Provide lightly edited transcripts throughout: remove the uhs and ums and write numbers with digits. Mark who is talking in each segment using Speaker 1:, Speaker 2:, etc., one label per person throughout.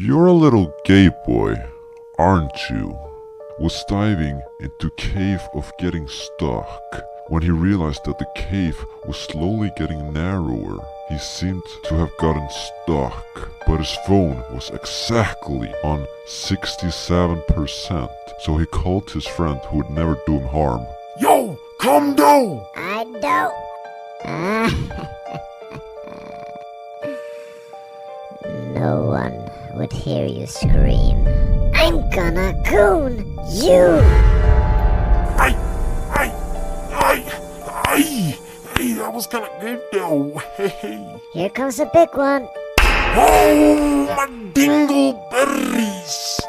Speaker 1: You're a little gay boy, aren't you? Was diving into cave of getting stuck. When he realized that the cave was slowly getting narrower, he seemed to have gotten stuck, but his phone was exactly on 67%, so he called his friend who would never do him harm.
Speaker 2: Yo, come down!
Speaker 3: I don't. No one would hear you scream. I'm gonna goon you!
Speaker 2: That was kinda good though. Hey.
Speaker 3: Here comes a big one.
Speaker 2: Oh, my dingleberries!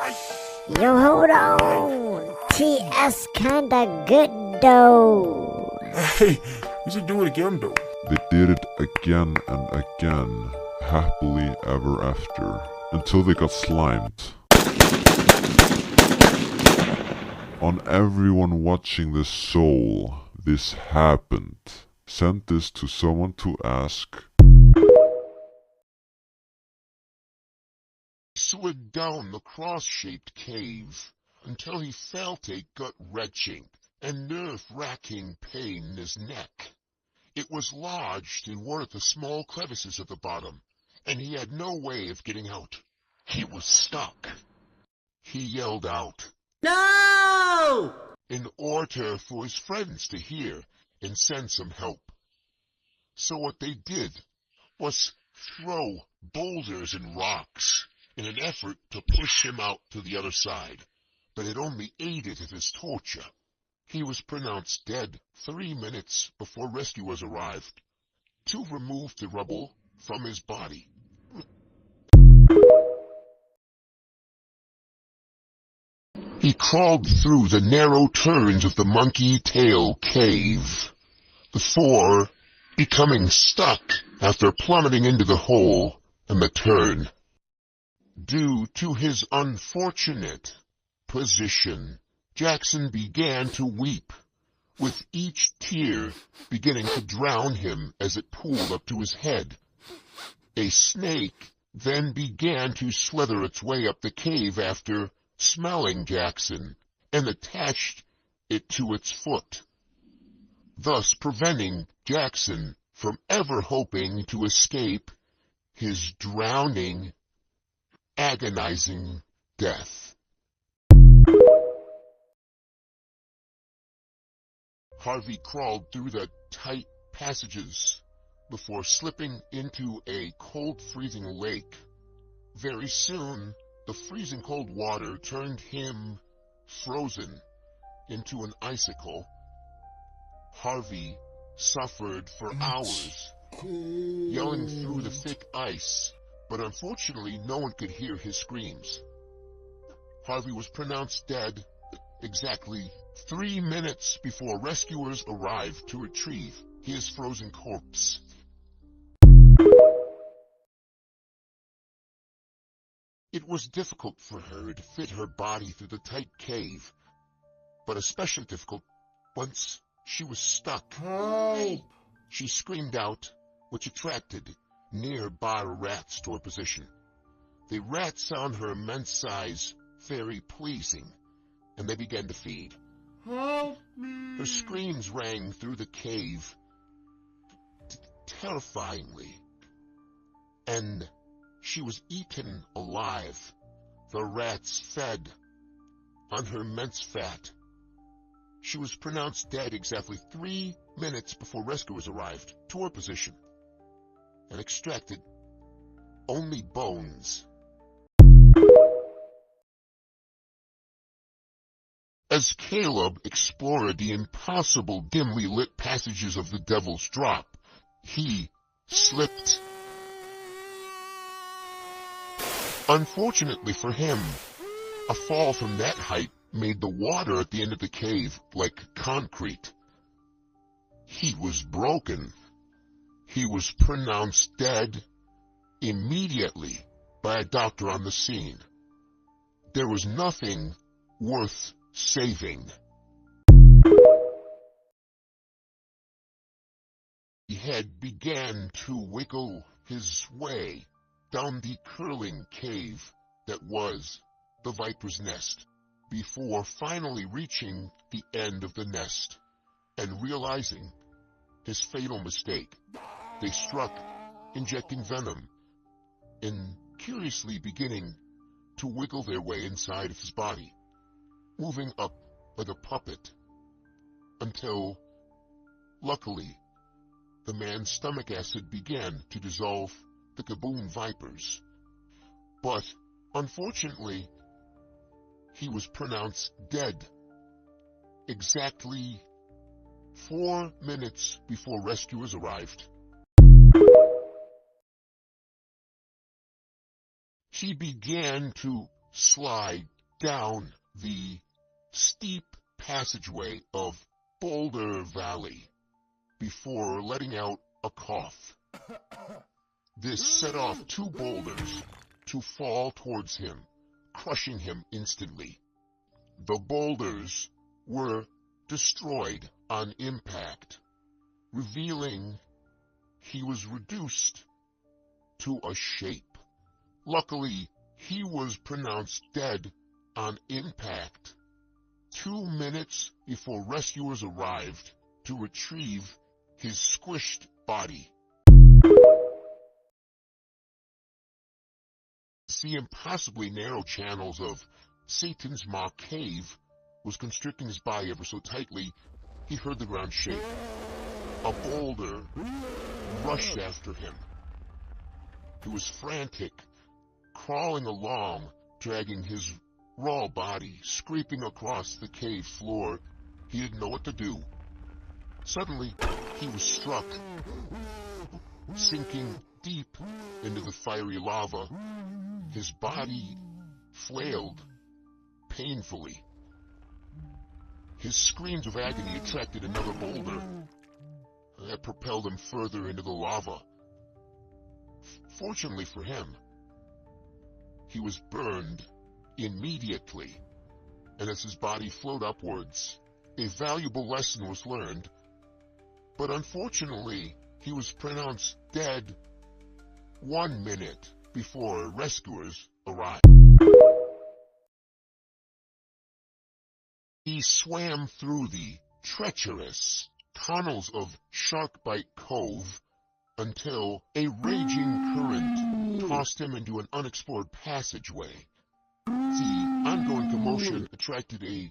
Speaker 3: Yo, hold on. TS kinda good though.
Speaker 2: Hey, we should do it again though.
Speaker 1: They did it again and again, happily ever after, until they got slimed. On everyone watching this soul, this happened. Send this to someone to ask.
Speaker 4: Slid down the cross-shaped cave until he felt a gut-wrenching and nerve-wracking pain in his neck. It was lodged in one of the small crevices at the bottom, and he had no way of getting out. He was stuck. He yelled out,
Speaker 5: No!
Speaker 4: in order for his friends to hear and send some help. So what they did was throw boulders and rocks in an effort to push him out to the other side, but it only aided in his torture. He was pronounced dead 3 minutes before rescuers arrived to remove the rubble from his body. He crawled through the narrow turns of the Monkey Tail Cave, before becoming stuck after plummeting into the hole in the turn. Due to his unfortunate position, Jackson began to weep, with each tear beginning to drown him as it pooled up to his head. A snake then began to slither its way up the cave after smelling Jackson and attached it to its foot, thus preventing Jackson from ever hoping to escape his drowning, agonizing death. Harvey crawled through the tight passages before slipping into a cold, freezing lake. Very soon, the freezing cold water turned him frozen into an icicle. Harvey suffered for hours, yelling through the thick ice, but unfortunately no one could hear his screams. Harvey was pronounced dead exactly 3 minutes before rescuers arrived to retrieve his frozen corpse. It was difficult for her to fit her body through the tight cave, but especially difficult once she was stuck.
Speaker 5: Help!
Speaker 4: She screamed out, which attracted nearby rats to her position. The rats found her immense size very pleasing, and they began to feed.
Speaker 5: Help me!
Speaker 4: Her screams rang through the cave terrifyingly, and she was eaten alive. The rats fed on her immense fat. She was pronounced dead exactly 3 minutes before rescuers arrived to her position and extracted only bones. As Caleb explored the impossible dimly lit passages of the Devil's Drop, he slipped. Unfortunately for him, a fall from that height made the water at the end of the cave like concrete. He was broken. He was pronounced dead immediately by a doctor on the scene. There was nothing worth saving. He had began to wiggle his way down the curling cave that was the viper's nest, before finally reaching the end of the nest and realizing his fatal mistake. They struck, injecting venom, and curiously beginning to wiggle their way inside of his body, moving up like a puppet, until, luckily, the man's stomach acid began to dissolve the gaboon vipers. But, unfortunately, he was pronounced dead exactly 4 minutes before rescuers arrived. He began to slide down the steep passageway of Boulder Valley before letting out a cough. This set off 2 boulders to fall towards him, crushing him instantly. The boulders were destroyed on impact, revealing he was reduced to a shape. Luckily, he was pronounced dead on impact 2 minutes before rescuers arrived to retrieve his squished body. The impossibly narrow channels of Satan's Maw Cave was constricting his body ever so tightly, he heard the ground shake. A boulder rushed after him. He was frantic, crawling along, dragging his raw body, scraping across the cave floor. He didn't know what to do. Suddenly, he was struck, sinking deep into the fiery lava. His body flailed painfully. His screams of agony attracted another boulder that propelled him further into the lava. Fortunately for him, he was burned immediately, and as his body flowed upwards, a valuable lesson was learned, but unfortunately, he was pronounced dead 1 minute before rescuers arrived. He swam through the treacherous tunnels of Sharkbite Cove until a raging current tossed him into an unexplored passageway. The ongoing commotion attracted a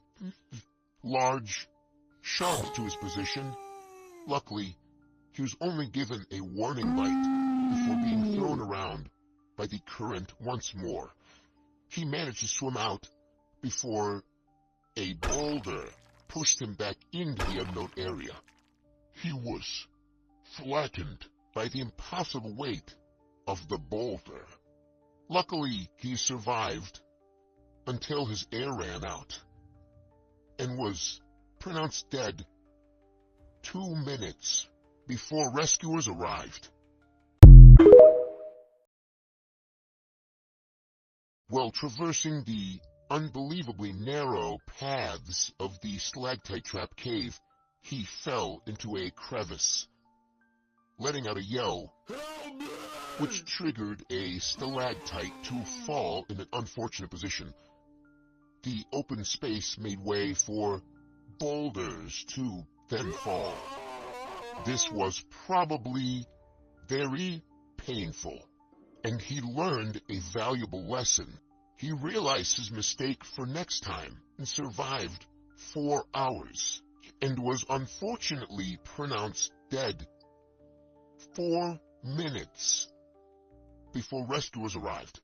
Speaker 4: large shark to his position. Luckily, he was only given a warning bite before being thrown around by the current once more. He managed to swim out before a boulder pushed him back into the unknown area. He was flattened by the impossible weight of the boulder. Luckily, he survived until his air ran out and was pronounced dead 2 minutes before rescuers arrived. While traversing the unbelievably narrow paths of the stalactite trap cave, he fell into a crevice, letting out a yell, which triggered a stalactite to fall in an unfortunate position. The open space made way for boulders to then fall. This was probably very painful, and he learned a valuable lesson. He realized his mistake for next time and survived 4 hours, and was unfortunately pronounced dead 4 minutes before rescuers arrived.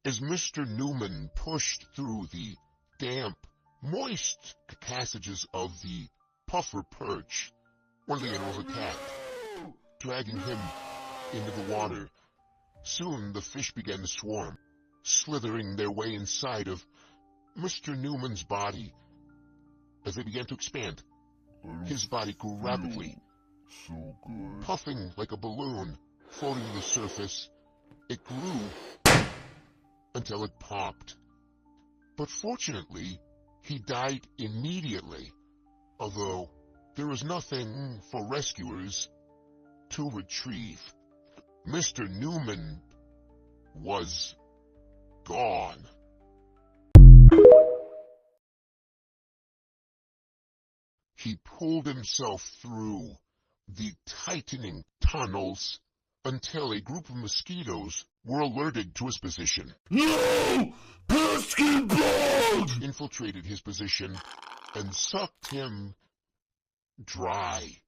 Speaker 4: As Mr. Newman pushed through the damp, moist passages of the puffer perch, one of the animals attacked, dragging him into the water. Soon the fish began to swarm, slithering their way inside of Mr. Newman's body. As they began to expand, his body grew rapidly, puffing like a balloon, floating to the surface. It grew until it popped. But fortunately, he died immediately, although there was nothing for rescuers to retrieve. Mr. Newman was gone. He pulled himself through the tightening tunnels until a group of mosquitoes were alerted to his position.
Speaker 2: No! Pesky bug!
Speaker 4: Infiltrated his position and sucked him dry.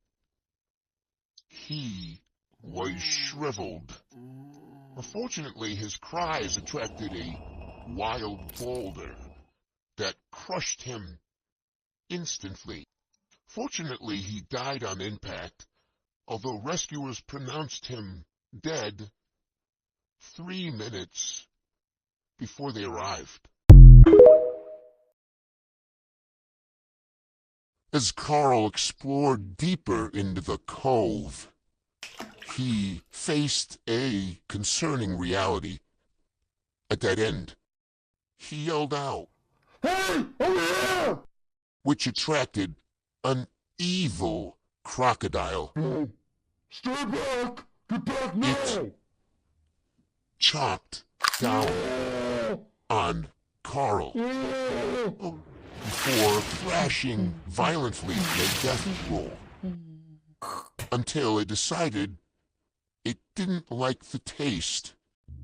Speaker 4: He was shriveled. Unfortunately, his cries attracted a wild boulder that crushed him instantly. Fortunately, he died on impact, although rescuers pronounced him dead 3 minutes before they arrived. As Carl explored deeper into the cove, he faced a concerning reality. At that end, he yelled out,
Speaker 2: Hey! Over here!
Speaker 4: which attracted an evil crocodile.
Speaker 2: No. Stay back! Get back now!
Speaker 4: Chopped down on Carl before thrashing violently in a death roll until it decided it didn't like the taste.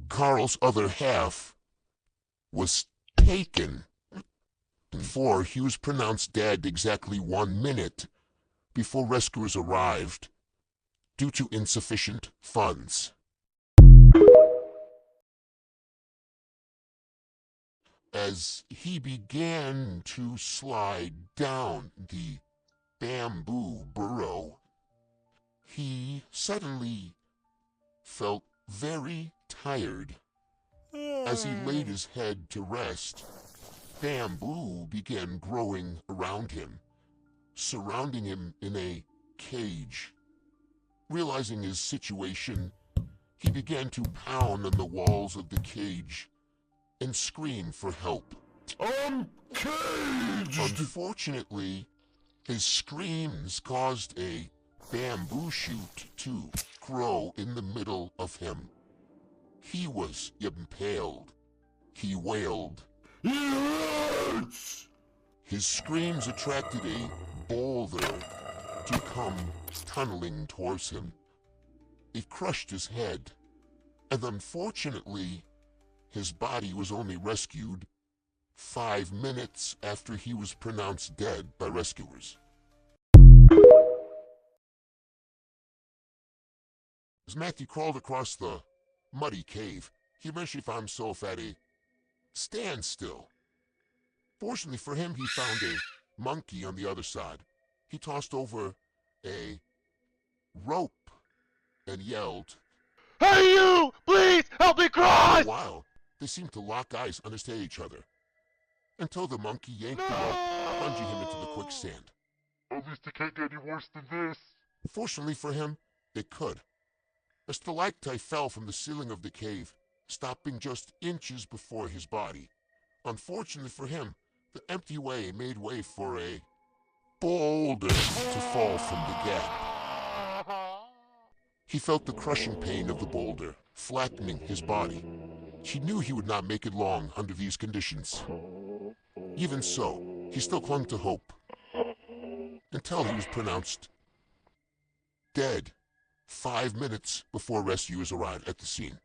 Speaker 4: Carl's other half was taken before he was pronounced dead exactly 1 minute before rescuers arrived due to insufficient funds. As he began to slide down the bamboo burrow, he suddenly felt very tired. As he laid his head to rest, bamboo began growing around him, surrounding him in a cage. Realizing his situation, he began to pound on the walls of the cage and scream for help.
Speaker 2: I'm caged!
Speaker 4: Unfortunately, his screams caused a bamboo shoot to grow in the middle of him. He was impaled. He wailed.
Speaker 2: It hurts!
Speaker 4: His screams attracted a boulder to come tunneling towards him. It crushed his head, and unfortunately, his body was only rescued 5 minutes after he was pronounced dead by rescuers. As Matthew crawled across the muddy cave, he eventually found himself at a standstill. Fortunately for him, he found a monkey on the other side. He tossed over a rope and yelled,
Speaker 5: Hey you! Please help me
Speaker 4: For
Speaker 5: cross!
Speaker 4: a while, they seemed to lock eyes, understand each other, until the monkey yanked the rope, plunging him into the quicksand.
Speaker 2: At least it can't get any worse than this.
Speaker 4: Fortunately for him, it could. A stalactite fell from the ceiling of the cave, stopping just inches before his body. Unfortunately for him, the empty way made way for a boulder to fall from the gap. He felt the crushing pain of the boulder, flattening his body. He knew he would not make it long under these conditions. Even so, he still clung to hope, until he was pronounced dead 5 minutes before rescuers arrived at the scene.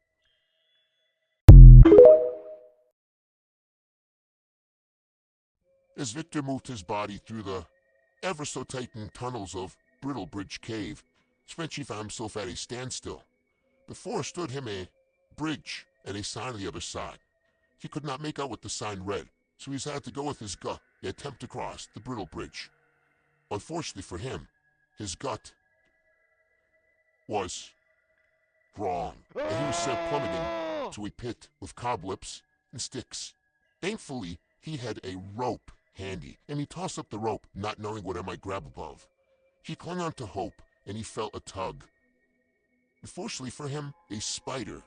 Speaker 4: As Victor moved his body through the ever-so-tightened tunnels of Brittlebridge Cave, Spencer found himself at a standstill. Before stood him a bridge and a sign on the other side. He could not make out what the sign read, so he decided to go with his gut and attempt to cross the Brittlebridge. Unfortunately for him, his gut was wrong, and he was sent plummeting to a pit with cobwebs and sticks. Thankfully, he had a rope handy, and he tossed up the rope, not knowing what it might grab above. He clung on to hope, and he felt a tug. Unfortunately for him, a spider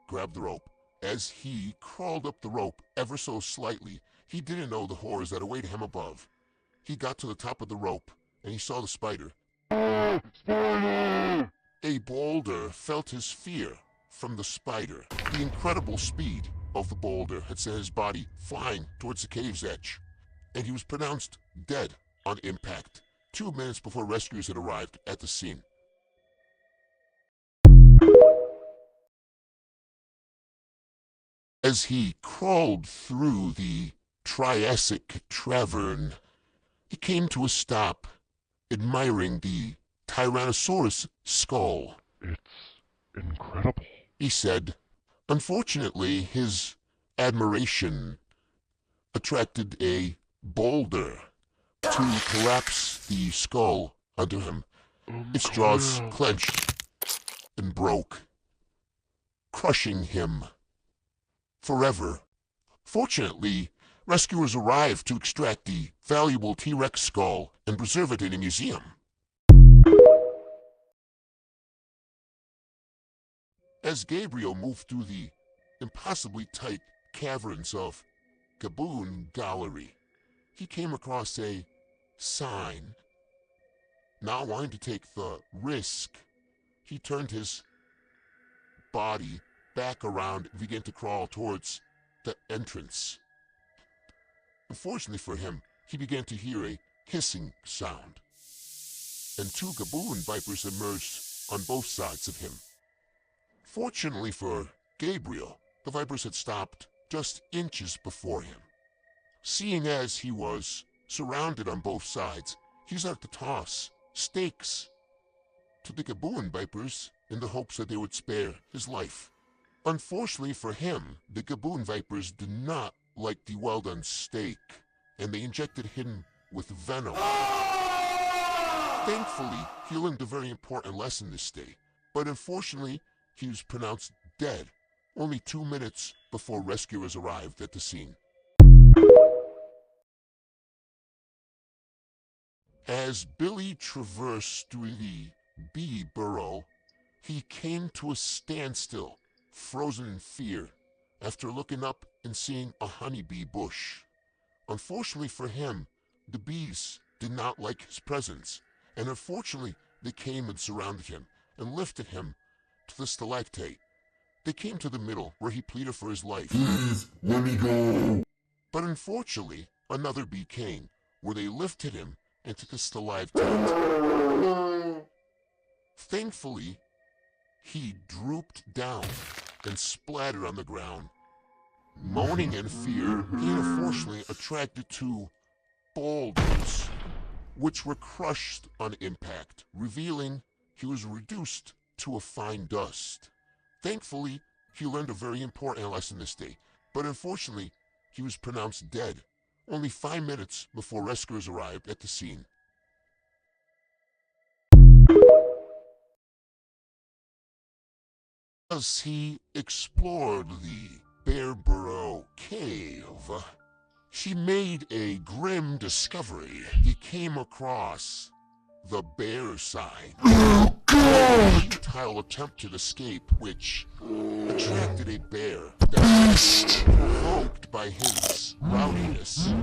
Speaker 4: grabbed the rope. As he crawled up the rope ever so slightly, he didn't know the horrors that awaited him above. He got to the top of the rope, and he saw the spider.
Speaker 2: Spider!
Speaker 4: A boulder felt his fear from the spider. The incredible speed of the boulder had sent his body flying towards the cave's edge, and he was pronounced dead on impact 2 minutes before rescuers had arrived at the scene. As he crawled through the Triassic cavern, he came to a stop, admiring the Tyrannosaurus skull.
Speaker 1: It's incredible.
Speaker 4: He said. Unfortunately, his admiration attracted a boulder to collapse the skull under him. Its jaws clenched and broke, crushing him forever. Fortunately, rescuers arrived to extract the valuable T-Rex skull and preserve it in a museum. As Gabriel moved through the impossibly tight caverns of Gaboon Gallery, he came across a sign. Not wanting to take the risk, he turned his body back around and began to crawl towards the entrance. Unfortunately for him, he began to hear a hissing sound, and 2 Gaboon vipers emerged on both sides of him. Fortunately for Gabriel, the vipers had stopped just inches before him. Seeing as he was surrounded on both sides, he started to toss stakes to the Gaboon vipers in the hopes that they would spare his life. Unfortunately for him, the Gaboon vipers did not like the well-done steak, and they injected him with venom. Thankfully, he learned a very important lesson this day, but unfortunately, he was pronounced dead only 2 minutes before rescuers arrived at the scene. As Billy traversed through the bee burrow, he came to a standstill, frozen in fear, after looking up and seeing a honeybee bush. Unfortunately for him, the bees did not like his presence, and unfortunately they came and surrounded him and lifted him to the stalactite. They came to the middle, where he pleaded for his life.
Speaker 2: Please, let me go.
Speaker 4: But unfortunately, another bee came, where they lifted him into the stalactite. Thankfully, he drooped down and splattered on the ground. Moaning in fear, he unfortunately attracted 2 boulders, which were crushed on impact, revealing he was reduced to a fine dust. Thankfully, he learned a very important lesson this day, but unfortunately, he was pronounced dead only 5 minutes before rescuers arrived at the scene. As he explored the Bear Burrow cave, he made a grim discovery. He came across the bear sign. A futile attempt to escape, which attracted a bear that was provoked by his rowdiness.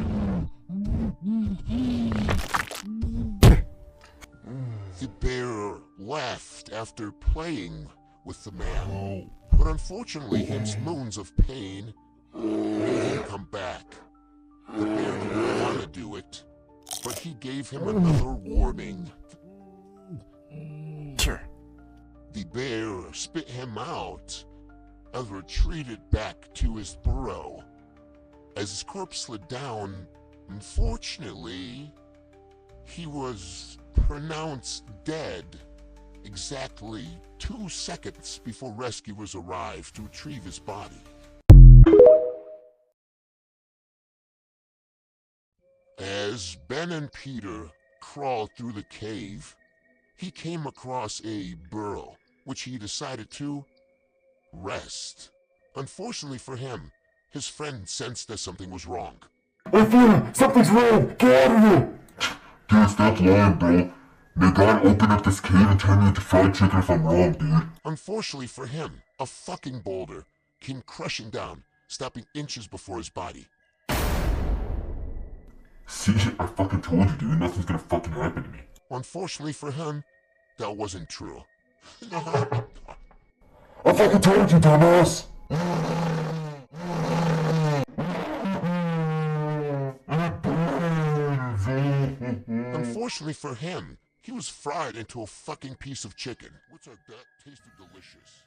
Speaker 4: The bear left after playing with the man, but unfortunately his moans of pain made him come back. The bear didn't want to do it, but he gave him another warning. The bear spit him out and retreated back to his burrow. As his corpse slid down, unfortunately, he was pronounced dead exactly 2 seconds before rescuers arrived to retrieve his body. As Ben and Peter crawled through the cave, he came across a burrow, which he decided to rest. Unfortunately for him, his friend sensed that something was wrong.
Speaker 2: I feel it. Something's wrong. Get out of here.
Speaker 6: Dude, stop lying, bro. May God open up this cave and turn me into fried chicken if I'm wrong, dude.
Speaker 4: Unfortunately for him, a fucking boulder came crushing down, stopping inches before his body.
Speaker 6: See, I fucking told you, dude. Nothing's gonna fucking happen to me.
Speaker 4: Unfortunately for him, that wasn't true.
Speaker 6: I fucking told you, dumbass!
Speaker 4: Unfortunately for him, he was fried into a fucking piece of chicken, which I bet tasted delicious.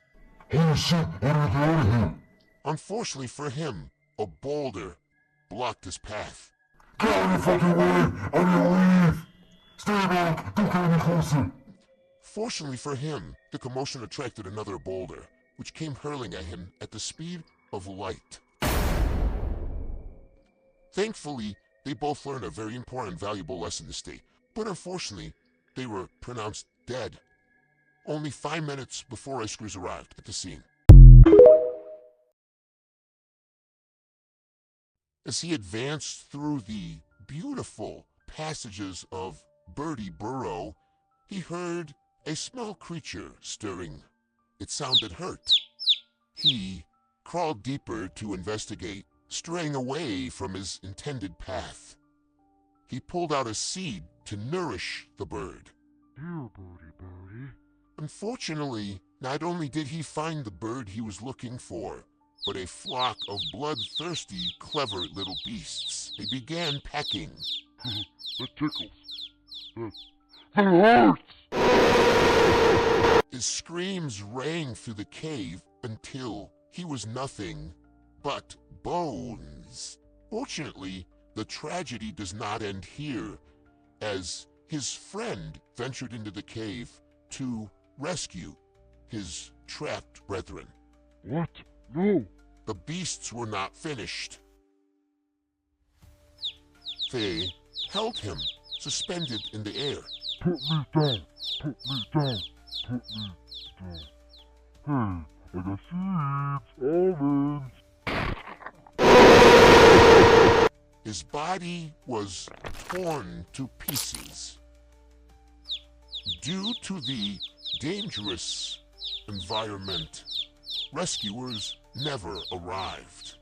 Speaker 6: Holy shit, I need to get out of here!
Speaker 4: Unfortunately for him, a boulder blocked his path.
Speaker 6: Get out of your fucking way! I need to leave! Stay back! Don't get any closer!
Speaker 4: Fortunately for him, the commotion attracted another boulder, which came hurling at him at the speed of light. Thankfully, they both learned a very important, valuable lesson this day, but unfortunately, they were pronounced dead only 5 minutes before rescuers arrived at the scene. As he advanced through the beautiful passages of Birdie Burrow, he heard a small creature stirring. It sounded hurt. He crawled deeper to investigate, straying away from his intended path. He pulled out a seed to nourish the bird.
Speaker 6: Here, Birdie.
Speaker 4: Unfortunately, not only did he find the bird he was looking for, but a flock of bloodthirsty, clever little beasts. They began pecking.
Speaker 6: That tickles. That hurts!
Speaker 4: His screams rang through the cave until he was nothing but bones. Fortunately, the tragedy does not end here, as his friend ventured into the cave to rescue his trapped brethren.
Speaker 6: What? No!
Speaker 4: The beasts were not finished. They held him suspended in the air.
Speaker 6: Put me down! Put me down! Put me down! Hey, I got seeds! Almonds!
Speaker 4: His body was torn to pieces. Due to the dangerous environment, rescuers never arrived.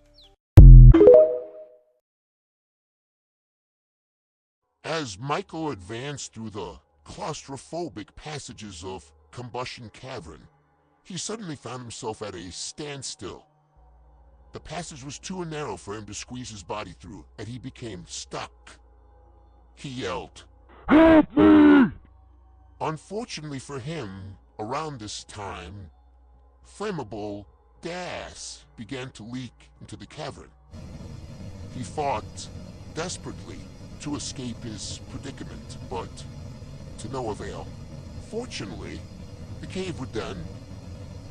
Speaker 4: As Michael advanced through the claustrophobic passages of Combustion Cavern, he suddenly found himself at a standstill. The passage was too narrow for him to squeeze his body through, and he became stuck. He yelled,
Speaker 6: Help me!
Speaker 4: Unfortunately for him, around this time, flammable gas began to leak into the cavern. He fought desperately to escape his predicament, but to no avail. Fortunately, the cave would then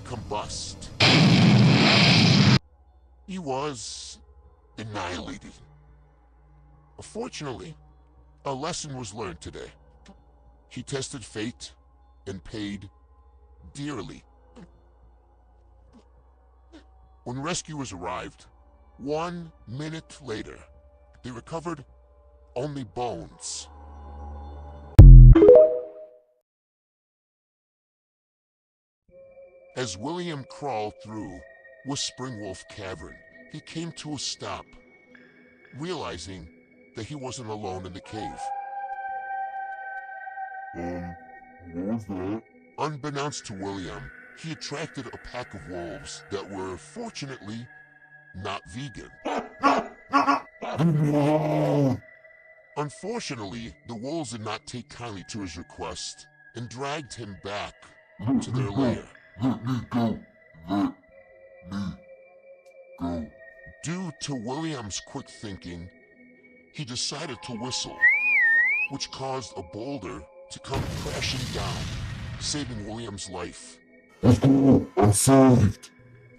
Speaker 4: combust. He was annihilated. Fortunately, a lesson was learned today. He tested fate and paid dearly. When rescuers arrived, 1 minute later, they recovered only bones. As William crawled through Whispering Wolf Cavern, he came to a stop, realizing that he wasn't alone in the cave.
Speaker 6: What was that?
Speaker 4: Unbeknownst to William, he attracted a pack of wolves that were fortunately not vegan.
Speaker 6: No!
Speaker 4: Unfortunately, the wolves did not take kindly to his request and dragged him back to their lair.
Speaker 6: Let me go! Let me go!
Speaker 4: Due to William's quick thinking, he decided to whistle, which caused a boulder to come crashing down, saving William's life.
Speaker 6: Let's go! I'm saved!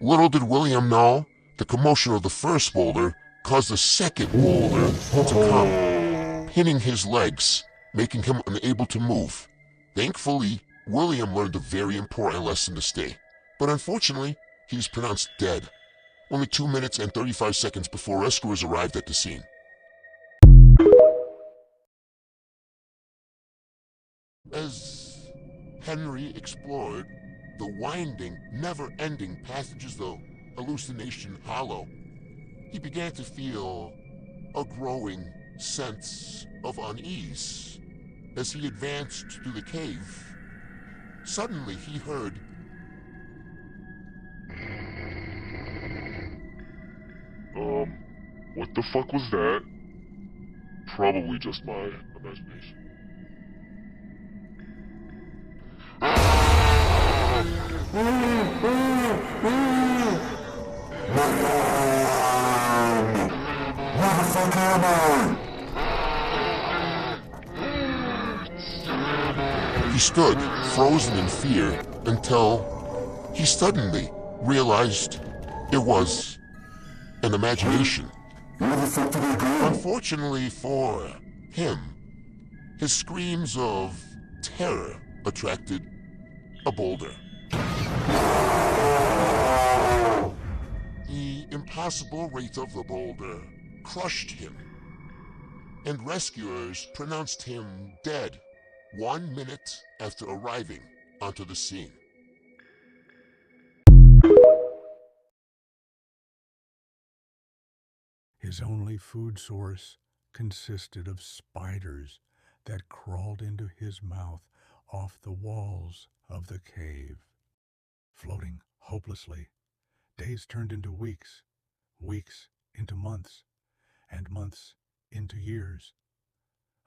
Speaker 4: Little did William know, the commotion of the first boulder caused the second boulder to come, pinning his legs, making him unable to move. Thankfully, William learned a very important lesson this day, but unfortunately, he was pronounced dead, only 2 minutes and 35 seconds before rescuers arrived at the scene. As Henry explored the winding, never-ending passages of Hallucination Hollow, he began to feel a growing sense of unease. As he advanced through the cave, Suddenly he heard,
Speaker 6: What the fuck was that? Probably just my imagination.
Speaker 2: Where the fuck am I?
Speaker 4: he stood, frozen in fear, until he suddenly realized it was an imagination.
Speaker 2: Where the fuck did I go?
Speaker 4: Unfortunately for him, his screams of terror attracted a boulder. The impossible weight of the boulder crushed him, and rescuers pronounced him dead 1 minute after arriving onto the scene.
Speaker 7: His only food source consisted of spiders that crawled into his mouth off the walls of the cave. Floating hopelessly, days turned into weeks, weeks into months, and months into years,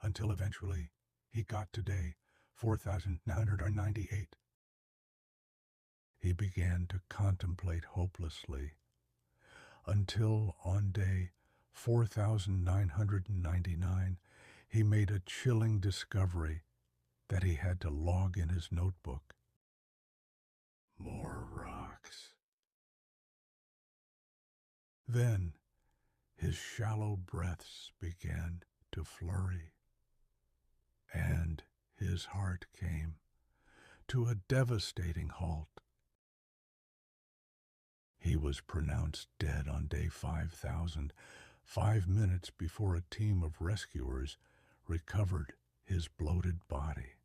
Speaker 7: until eventually he got to day 4,998. He began to contemplate hopelessly, until on day 4,999, he made a chilling discovery that he had to log in his notebook. More rocks. Then his shallow breaths began to flurry, and his heart came to a devastating halt. He was pronounced dead on day 5,000, 5 minutes before a team of rescuers recovered his bloated body.